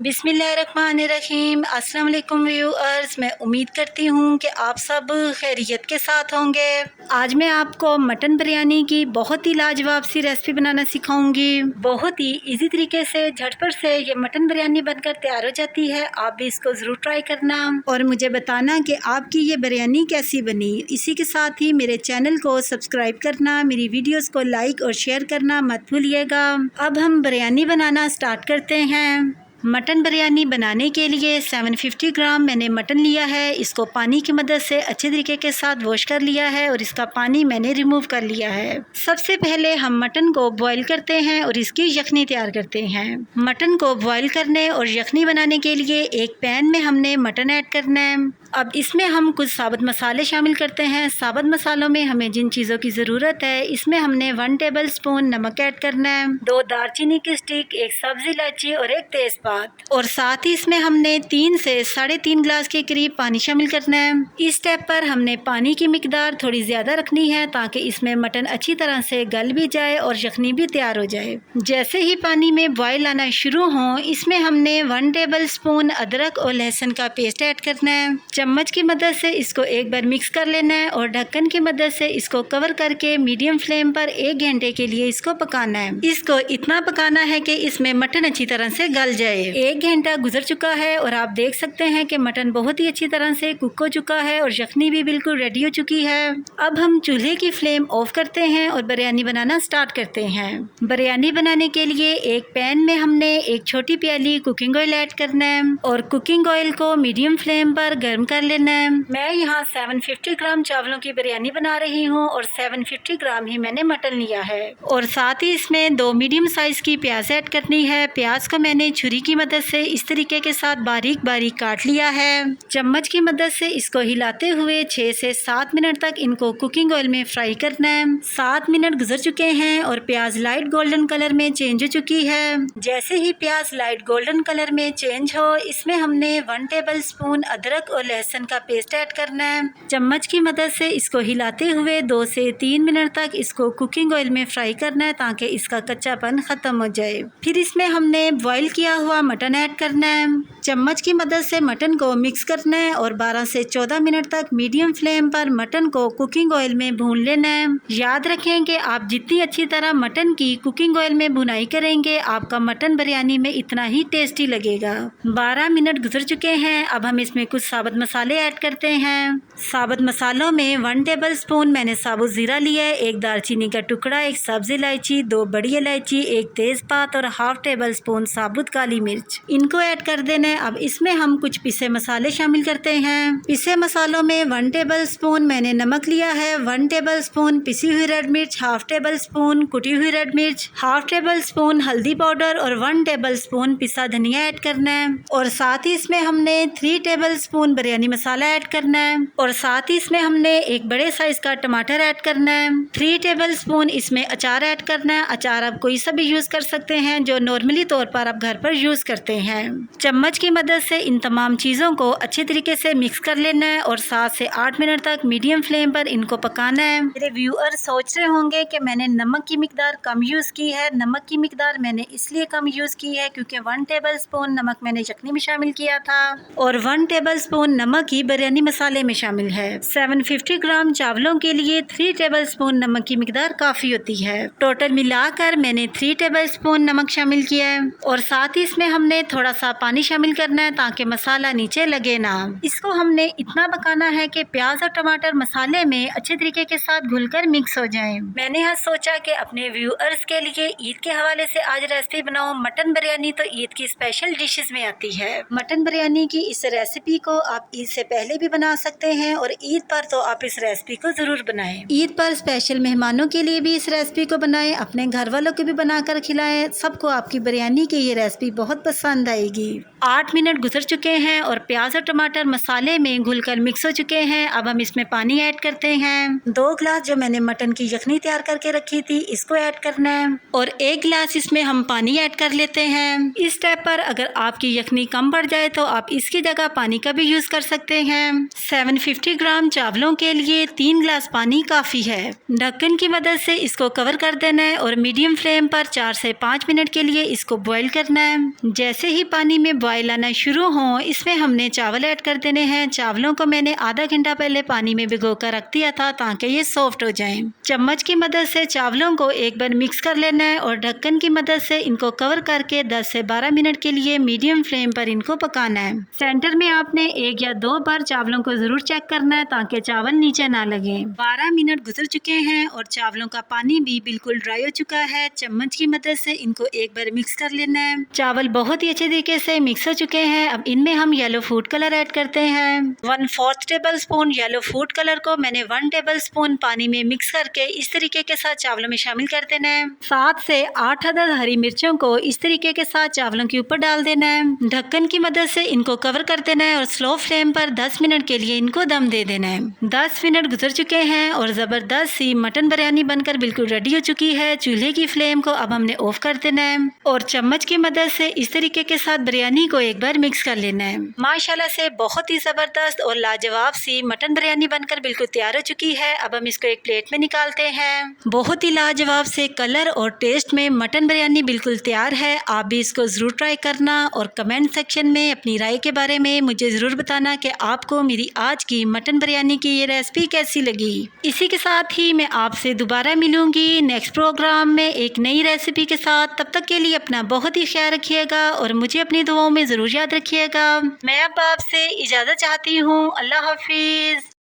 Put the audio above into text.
बिस्मिल्लाहिर्रहमानिर्रहीम। अस्सलाम वालेकुम व्यूअर्स, मैं उम्मीद करती हूँ कि आप सब खैरियत के साथ होंगे। आज मैं आपको मटन बिरयानी की बहुत ही लाजवाब सी रेसिपी बनाना सिखाऊंगी। बहुत ही इजी तरीके से झटपट से ये मटन बिरयानी बनकर तैयार हो जाती है। आप भी इसको ज़रूर ट्राई करना और मुझे बताना कि आपकी ये बिरयानी कैसी बनी। इसी के साथ ही मेरे चैनल को सब्सक्राइब करना, मेरी वीडियोस को लाइक और शेयर करना मत भूलिएगा। अब हम बिरयानी बनाना स्टार्ट करते हैं। मटन बिरयानी बनाने के लिए 750 ग्राम मैंने मटन लिया है। इसको पानी की मदद से अच्छे तरीके के साथ वॉश कर लिया है और इसका पानी मैंने रिमूव कर लिया है। सबसे पहले हम मटन को बॉईल करते हैं और इसकी यखनी तैयार करते हैं। मटन को बॉईल करने और यखनी बनाने के लिए एक पैन में हमने मटन ऐड करना है। अब इसमें हम कुछ साबुत मसाले शामिल करते हैं। साबुत मसालों में हमें जिन चीज़ों की ज़रूरत है, इसमें हमने 1 टेबल स्पून नमक ऐड करना है, 2 दालचीनी की स्टिक, 1 सब्ज़ इलायची और 1 तेज़पात, और साथ ही इसमें हमने 3 से 3.5 गिलास के करीब पानी शामिल करना है। इस स्टेप पर हमने पानी की मिकदार थोड़ी ज़्यादा रखनी है ताकि इसमें मटन अच्छी तरह से गल भी जाए और यखनी भी तैयार हो जाए। जैसे ही पानी में बॉयल आना शुरू हो, इसमें हमने 1 टेबल स्पून अदरक और लहसुन का पेस्ट ऐड करना है। चम्मच की मदद से इसको एक बार मिक्स कर लेना है और ढक्कन की मदद से इसको कवर करके मीडियम फ्लेम पर 1 घंटे के लिए इसको पकाना है। इसको इतना पकाना है कि इसमें मटन अच्छी तरह से गल जाए। 1 घंटा गुजर चुका है और आप देख सकते हैं कि मटन बहुत ही अच्छी तरह से कुक हो चुका है और यखनी भी बिल्कुल रेडी हो चुकी है। अब हम चूल्हे की फ्लेम ऑफ करते हैं और बिरयानी बनाना स्टार्ट करते हैं। बिरयानी बनाने के लिए एक पैन में हमने एक छोटी प्याली कुकिंग ऑयल ऐड करना है और कुकिंग ऑयल को मीडियम फ्लेम पर गर्म कर लेना है। मैं यहाँ 750 ग्राम चावलों की बिरयानी बना रही हूँ और 750 ग्राम ही मैंने मटन लिया है। और साथ ही इसमें 2 मीडियम साइज की प्याज ऐड करनी है। प्याज को मैंने छुरी की मदद से इस तरीके के साथ बारीक बारीक काट लिया है। चम्मच की मदद से इसको हिलाते हुए 6 से 7 मिनट तक इनको कुकिंग ऑयल में फ्राई करना है। 7 मिनट गुजर चुके हैं और प्याज लाइट गोल्डन कलर में चेंज हो चुकी है। जैसे ही प्याज लाइट गोल्डन कलर में चेंज हो, इसमें हमने 1 टेबल स्पून अदरक और लहसुन का पेस्ट ऐड करना है। चम्मच की मदद से इसको हिलाते हुए 2 से 3 मिनट तक इसको कुकिंग ऑयल में फ्राई करना है ताकि इसका कच्चापन खत्म हो जाए। फिर इसमें हमने बॉईल किया हुआ मटन ऐड करना है। चम्मच की मदद से मटन को मिक्स करना है और 12 से 14 मिनट तक मीडियम फ्लेम पर मटन को कुकिंग ऑयल में भून लेना है। याद रखें कि आप जितनी अच्छी तरह मटन की कुकिंग ऑयल में भुनाई करेंगे, आपका मटन बिरयानी में इतना ही टेस्टी लगेगा। 12 मिनट गुजर चुके हैं। अब हम इसमें कुछ साबुत मसाले ऐड करते हैं। साबुत मसालों में 1 टेबल स्पून मैंने साबुत जीरा लिया है, 1 दालचीनी का टुकड़ा, 1 सब्ज़ इलायची, 2 बड़ी इलायची, 1 तेज़पात और हाफ टेबल स्पून साबुत काली मिर्च, इनको ऐड कर देना है। अब इसमें हम कुछ पिसे मसाले शामिल करते हैं। पिसे मसालों में 1 टेबल स्पून मैंने नमक लिया है, 1 टेबल स्पून पिसी हुई रेड मिर्च, हाफ टेबल स्पून कुटी हुई रेड मिर्च, हाफ टेबल स्पून हल्दी पाउडर और 1 टेबल स्पून पिसा धनिया ऐड करना है। और साथ ही इसमें हमने 3 टेबल स्पून बिरयानी मसाला ऐड करना है और साथ ही इसमें हमने एक बड़े साइज का टमाटर ऐड करना है। 3 टेबल स्पून इसमें अचार ऐड करना है। अचार आप कोई सा भी यूज कर सकते हैं जो नॉर्मली तौर पर आप घर पर यूज करते हैं। चम्मच की मदद से इन तमाम चीज़ों को अच्छे तरीके से मिक्स कर लेना है और 7 से 8 मिनट तक मीडियम फ्लेम पर इनको पकाना है। मेरे व्यूअर सोच रहे होंगे कि मैंने नमक की मिकदार कम यूज़ की है। नमक की मिकदार मैंने इसलिए कम यूज़ की है क्योंकि 1 टेबल स्पून नमक मैंने यखनी में शामिल किया था और 1 टेबल स्पून नमक ही बिरयानी मसाले में शामिल है। 750 ग्राम चावलों के लिए 3 टेबल स्पून नमक की मिकदार काफ़ी होती है। टोटल मिलाकर मैंने 3 टेबल स्पून नमक शामिल किया है और साथ ही इसमें हमने थोड़ा सा पानी शामिल करना है ताकि मसाला नीचे लगे ना। इसको हमने इतना पकाना है कि प्याज और टमाटर मसाले में अच्छे तरीके के साथ घुलकर मिक्स हो जाएं। मैंने यहाँ सोचा कि अपने व्यूअर्स के लिए ईद के हवाले से आज रेसिपी बनाऊं। मटन बिरयानी तो ईद की स्पेशल डिशेस में आती है। मटन बिरयानी की इस रेसिपी को आप ईद से पहले भी बना सकते हैं और ईद पर तो आप इस रेसिपी को जरूर बनाएं। ईद पर स्पेशल मेहमानों के लिए भी इस रेसिपी को बनाएं, अपने घर वालों को भी बनाकर खिलाएं। सबको आपकी बिरयानी की ये रेसिपी बहुत पसंद आएगी। 8 मिनट गुजर चुके हैं और प्याज और टमाटर मसाले में घुलकर मिक्स हो चुके हैं। अब हम इसमें पानी ऐड करते हैं। 2 गिलास जो मैंने मटन की यखनी तैयार करके रखी थी, इसको ऐड करना है और 1 गिलास इसमें हम पानी ऐड कर लेते हैं। इस स्टेप पर अगर आपकी यखनी कम पड़ जाए तो आप इसकी जगह पानी का भी यूज कर कर सकते हैं। 750 ग्राम चावलों के लिए 3 गिलास पानी काफ़ी है। ढक्कन की मदद से इसको कवर कर देना है और मीडियम फ्लेम पर 4 से 5 मिनट के लिए इसको बॉईल करना है। जैसे ही पानी में बॉईल आना शुरू हो, इसमें हमने चावल ऐड कर देने हैं। चावलों को मैंने आधा घंटा पहले पानी में भिगो कर रख दिया था ताकि ये सॉफ्ट हो जाएं। चम्मच की मदद से चावलों को एक बार मिक्स कर लेना है और ढक्कन की मदद से इनको कवर करके 10 से 12 मिनट के लिए मीडियम फ्लेम पर इनको पकाना है। सेंटर में आपने 1 या 2 बार चावलों को ज़रूर चेक करना है ताकि चावल नीचे ना लगे। 12 मिनट गुजर चुके हैं और चावलों का पानी भी बिल्कुल ड्राई हो चुका है। चम्मच की मदद से इनको एक बार मिक्स कर लेना है। चावल बहुत ही अच्छे तरीके से मिक्स हो चुके हैं। अब इनमें हम येलो फूड कलर ऐड करते हैं। 1/4 table spoon yellow food colour को मैंने 1 टेबल स्पून पानी में मिक्स करके इस तरीके के साथ चावलों में शामिल कर देना है। 7 से 8 अदद हरी मिर्चों को इस तरीके के साथ चावलों के ऊपर डाल देना है। ढक्कन की मदद से इनको कवर कर देना है और स्लो फ्लेम पर 10 मिनट के लिए इनको दम दे देना है। 10 मिनट गुजर चुके हैं और ज़बरदस्त सी मटन बिरयानी बनकर बिल्कुल रेडी हो चुकी है। चूल्हे की फ्लेम को अब हमने ऑफ कर देना है और चम्मच की मदद से इस तरीके के साथ बिरयानी को एक बार मिक्स कर लेना है। माशाल्लाह से बहुत ही ज़बरदस्त और लाजवाब सी मटन बिरयानी बनकर बिल्कुल तैयार हो चुकी है। अब हम इसको एक प्लेट में निकालते हैं। बहुत ही लाजवाब से कलर और टेस्ट में मटन बिरयानी बिल्कुल तैयार है। आप भी इसको ज़रूर ट्राई करना और कमेंट सेक्शन में अपनी राय के बारे में मुझे ज़रूर बताना कि आपको मेरी आज की मटन बिरयानी की ये रेसिपी कैसी लगी। इसी के साथ ही मैं आपसे दोबारा मिलूंगी नेक्स्ट प्रोग्राम में एक नई रेसिपी के साथ। तब तक के लिए अपना बहुत ही ख्याल रखिएगा और मुझे अपनी दुआओं में ज़रूर याद रखिएगा। मैं अब आपसे इजाज़त चाहती हूँ। अल्लाह हाफिज़।